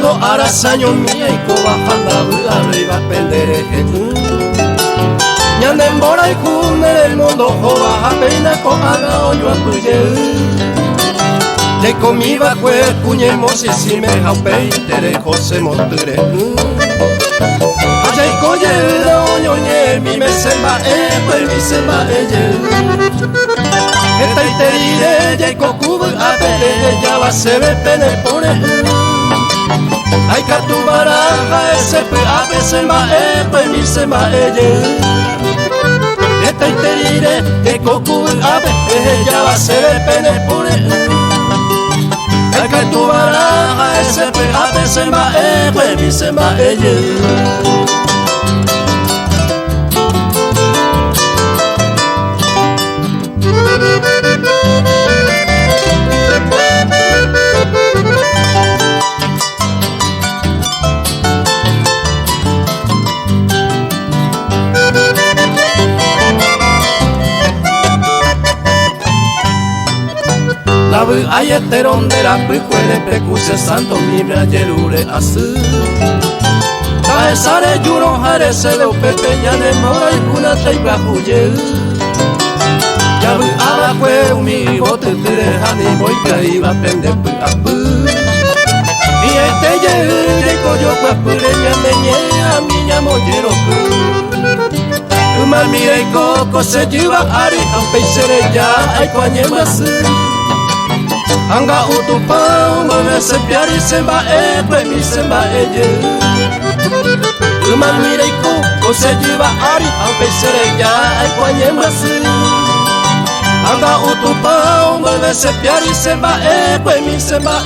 Ko arasaño mía y ko bajanda arriba pendereje. Ñanden bora y cune el mundo joa peina ko aga oyo apuye. De comiba kwe kuñemos y si me jaupei tere jose moture. Ayay koye la oñoñe mi me semba pues mi semba Esta iterire ye kokubu apele ya va se ve pene pone. Ay katu baraja ese pe ape semba pues mi semba Esta iterire ye kokubu apele ya va se ve pene pone. Ay katu baraja ese pe ape semba pues mi semba Nabu ayeteron de la picuere precuse santo mime ayerure asu. Taesare yuron jarese de upepeña de mora y cuna teiba huye. Yabu abakwe umi bote tereja ni boika iba pende apu. Y este ye koyo papureña meñe a miña mollero ku. Mal mire coco se lleva ari aunque seré ya ay cuañemasu. Anga utupau mame se piari semba pues mi semba Uman mirei ko se lleva ari aunque seré ya ay cuañemasu. Anga utupau mame se piari semba pues mi semba